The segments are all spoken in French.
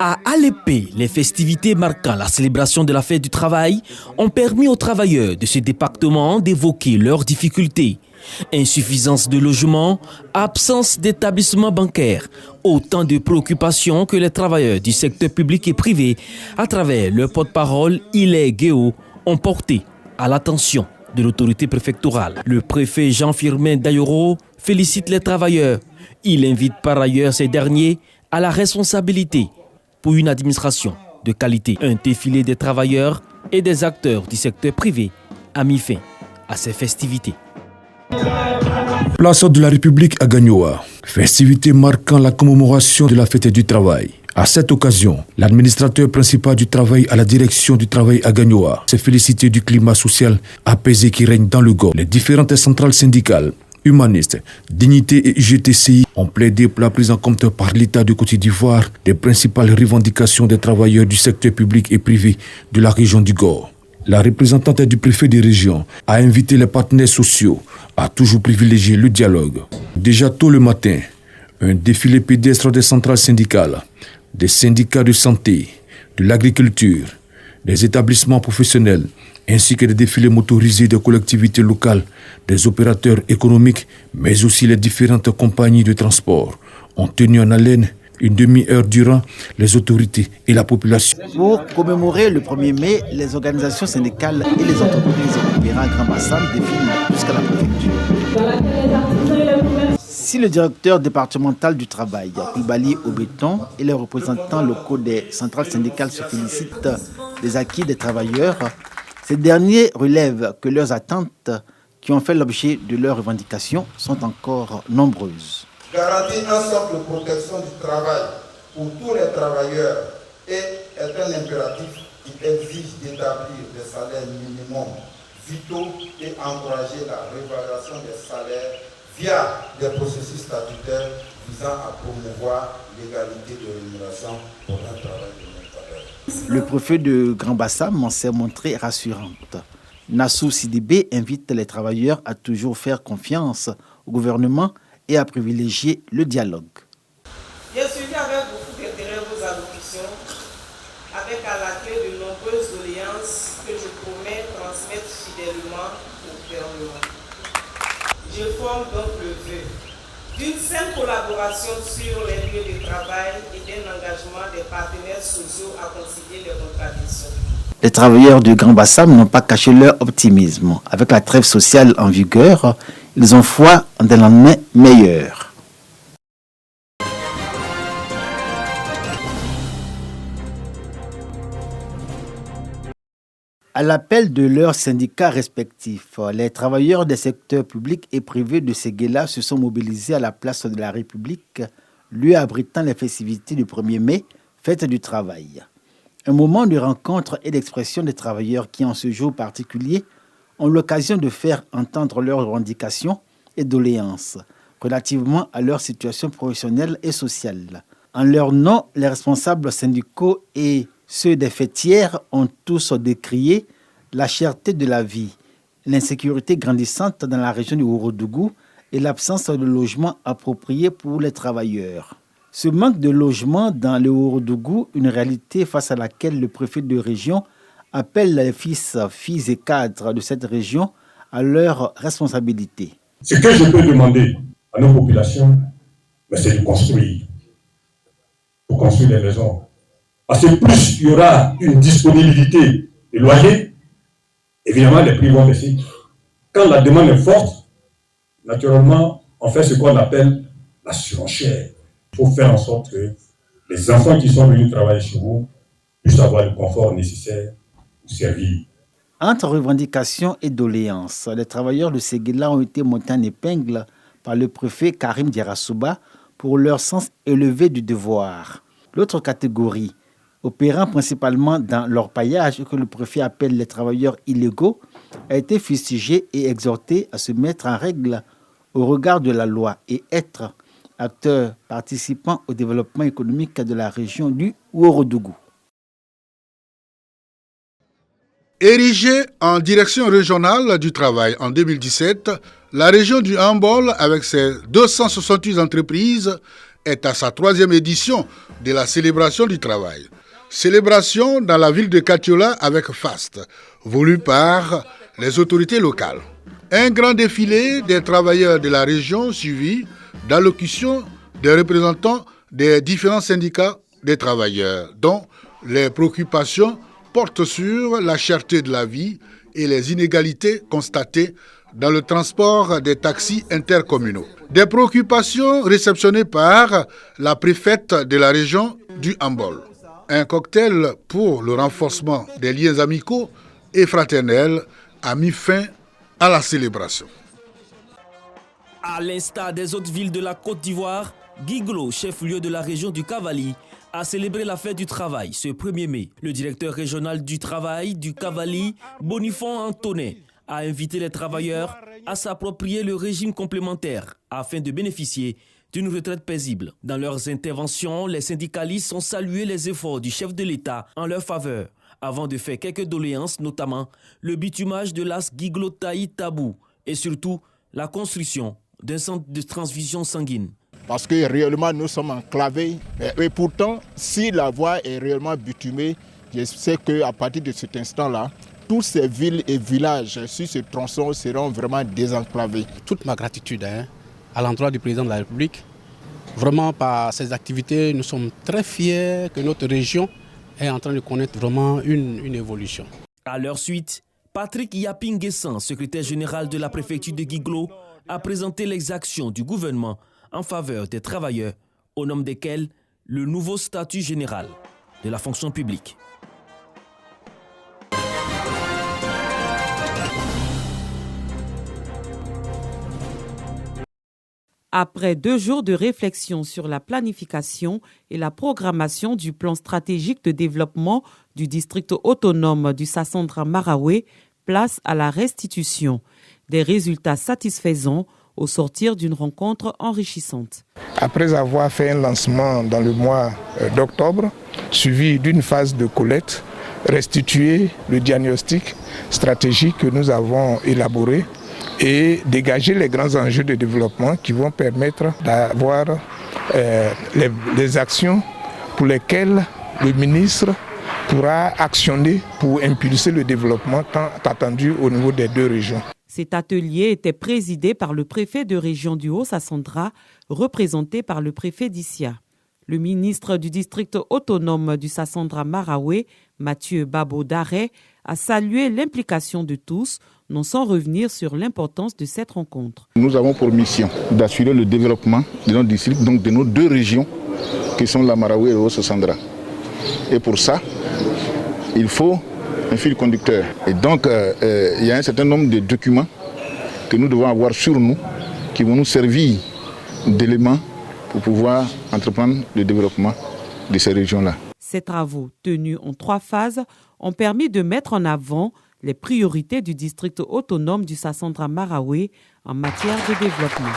À Alépé, les festivités marquant la célébration de la fête du travail ont permis aux travailleurs de ce département d'évoquer leurs difficultés. Insuffisance de logement, absence d'établissements bancaires, autant de préoccupations que les travailleurs du secteur public et privé, à travers leur porte-parole Ilé Guéo, ont porté à l'attention de l'autorité préfectorale. Le préfet Jean-Firmin Dayoro félicite les travailleurs. Il invite par ailleurs ces derniers à la responsabilité pour une administration de qualité. Un défilé des travailleurs et des acteurs du secteur privé a mis fin à ces festivités. Place de la République à Gagnoa, festivité marquant la commémoration de la fête du travail. À cette occasion, l'administrateur principal du travail à la direction du travail à Gagnoa s'est félicité du climat social apaisé qui règne dans le Go. Les différentes centrales syndicales, humanistes, Dignité et UGTCI ont plaidé pour la prise en compte par l'État de Côte d'Ivoire des principales revendications des travailleurs du secteur public et privé de la région du Go. La représentante du préfet des régions a invité les partenaires sociaux à toujours privilégier le dialogue. Déjà tôt le matin, un défilé pédestre des centrales syndicales, des syndicats de santé, de l'agriculture, des établissements professionnels, ainsi que des défilés motorisés des collectivités locales, des opérateurs économiques, mais aussi les différentes compagnies de transport, ont tenu en haleine une demi-heure durant les autorités et la population. Pour commémorer le 1er mai, les organisations syndicales et les entreprises opérant à Grand Bassam défilent jusqu'à la préfecture. Si le directeur départemental du travail, Koulibaly Obeton, et les représentants locaux des centrales syndicales se félicitent des acquis des travailleurs, ces derniers relèvent que leurs attentes, qui ont fait l'objet de leurs revendications, sont encore nombreuses. Garantir un socle de protection du travail pour tous les travailleurs est un impératif qui exige d'établir des salaires minimums vitaux et encourager la réévaluation des salaires via des processus statutaires visant à promouvoir l'égalité de rémunération pour un travail de même valeur. Le préfet de Grand Bassam s'est montré rassurante. Nassou Sidibé invite les travailleurs à toujours faire confiance au gouvernement et à privilégier le dialogue. J'ai suivi avec beaucoup d'intérêt vos allocutions, avec à la clé de nombreuses doléances que je promets transmettre fidèlement au gouvernement. Je forme donc le vœu d'une saine collaboration sur les lieux de travail et d'un engagement des partenaires sociaux à concilier les contradictions. Les travailleurs du Grand Bassam n'ont pas caché leur optimisme. Avec la trêve sociale en vigueur, ils ont foi en des lendemains meilleurs. À l'appel de leurs syndicats respectifs, les travailleurs des secteurs publics et privés de Séguéla se sont mobilisés à la place de la République, lieu abritant les festivités du 1er mai, fête du travail. Un moment de rencontre et d'expression des travailleurs qui, en ce jour particulier, ont l'occasion de faire entendre leurs revendications et doléances relativement à leur situation professionnelle et sociale. En leur nom, les responsables syndicaux et ceux des fêtières ont tous décrié la cherté de la vie, l'insécurité grandissante dans la région du Ourodougou et l'absence de logement approprié pour les travailleurs. Ce manque de logement dans le Ourodougou, une réalité face à laquelle le préfet de région appelle les fils, filles et cadres de cette région à leur responsabilité. Ce que je peux demander à nos populations, c'est de construire. Pour construire des maisons. Parce que plus il y aura une disponibilité de loyers, évidemment les prix vont baisser. Quand la demande est forte, naturellement, on fait ce qu'on appelle la surenchère. Il faut faire en sorte que les enfants qui sont venus travailler chez vous puissent avoir le confort nécessaire pour servir. Entre revendications et doléances, les travailleurs de Séguéla ont été montés en épingle par le préfet Karim Diarrassouba pour leur sens élevé du devoir. L'autre catégorie, opérant principalement dans l'orpaillage que le préfet appelle les travailleurs illégaux, a été fustigée et exhortée à se mettre en règle au regard de la loi et être acteurs participant au développement économique de la région du Ourodougou. Érigée en direction régionale du travail en 2017, la région du Hambol, avec ses 268 entreprises, est à sa 3e édition de la célébration du travail. Célébration dans la ville de Katiola avec FAST, voulu par les autorités locales. Un grand défilé des travailleurs de la région suivi d'allocutions des représentants des différents syndicats des travailleurs, dont les préoccupations portent sur la cherté de la vie et les inégalités constatées dans le transport des taxis intercommunaux. Des préoccupations réceptionnées par la préfète de la région du Hambol. Un cocktail pour le renforcement des liens amicaux et fraternels a mis fin à la célébration. À l'instar des autres villes de la Côte d'Ivoire, Guiglo, chef-lieu de la région du Cavali, a célébré la fête du travail ce 1er mai. Le directeur régional du travail du Cavali, Bonifon Antonet, a invité les travailleurs à s'approprier le régime complémentaire afin de bénéficier d'une retraite paisible. Dans leurs interventions, les syndicalistes ont salué les efforts du chef de l'État en leur faveur, avant de faire quelques doléances, notamment le bitumage de l'as Guiglo-Taï-Tabou et surtout la construction d'un centre de transfusion sanguine. Parce que réellement nous sommes enclavés et pourtant si la voie est réellement bitumée, je sais qu'à partir de cet instant-là, toutes ces villes et villages sur ce tronçon seront vraiment désenclavés. Toute ma gratitude à l'endroit du président de la République. Vraiment, par ces activités, nous sommes très fiers que notre région est en train de connaître vraiment une évolution. À leur suite, Patrick Yapinguessan, secrétaire général de la préfecture de Guiglo, a présenté les actions du gouvernement en faveur des travailleurs, au nom desquels le nouveau statut général de la fonction publique. Après 2 jours de réflexion sur la planification et la programmation du plan stratégique de développement du district autonome du Sassandra-Maraoué, place à la restitution. Des résultats satisfaisants au sortir d'une rencontre enrichissante. Après avoir fait un lancement dans le mois d'octobre, suivi d'une phase de collecte, restituer le diagnostic stratégique que nous avons élaboré et dégager les grands enjeux de développement qui vont permettre d'avoir les actions pour lesquelles le ministre pourra actionner pour impulser le développement tant attendu au niveau des 2 régions. Cet atelier était présidé par le préfet de région du Haut-Sassandra, représenté par le préfet d'Issia. Le ministre du district autonome du Sassandra-Maraoué, Mathieu Babo Daré, a salué l'implication de tous, non sans revenir sur l'importance de cette rencontre. Nous avons pour mission d'assurer le développement de notre district, donc de nos 2 régions, qui sont la Maraoué et le Haut-Sassandra. Et pour ça, il faut un fil conducteur. Et donc, il y a un certain nombre de documents que nous devons avoir sur nous, qui vont nous servir d'éléments pour pouvoir entreprendre le développement de ces régions-là. Ces travaux, tenus en 3 phases, ont permis de mettre en avant les priorités du district autonome du Sassandra-Maraoué en matière de développement.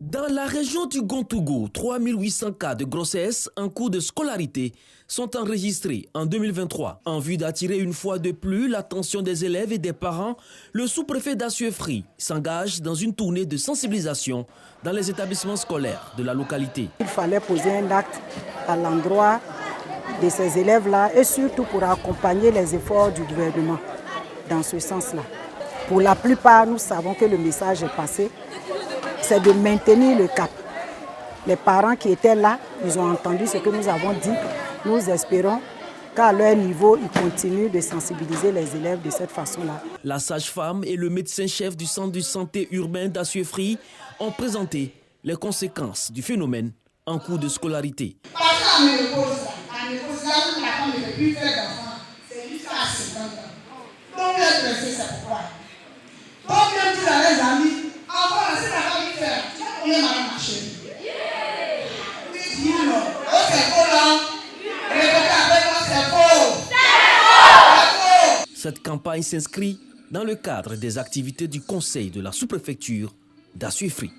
Dans la région du Gontougou, 3800 cas de grossesse en cours de scolarité sont enregistrés en 2023. En vue d'attirer une fois de plus l'attention des élèves et des parents, le sous-préfet d'Assuefri s'engage dans une tournée de sensibilisation dans les établissements scolaires de la localité. Il fallait poser un acte à l'endroit de ces élèves-là et surtout pour accompagner les efforts du gouvernement dans ce sens-là. Pour la plupart, nous savons que le message est passé. C'est de maintenir le cap. Les parents qui étaient là, ils ont entendu ce que nous avons dit. Nous espérons qu'à leur niveau, ils continuent de sensibiliser les élèves de cette façon-là. La sage-femme et le médecin-chef du centre de santé urbain d'Assuefri ont présenté les conséquences du phénomène en cours de scolarité. Cette campagne s'inscrit dans le cadre des activités du conseil de la sous-préfecture d'Assuefri.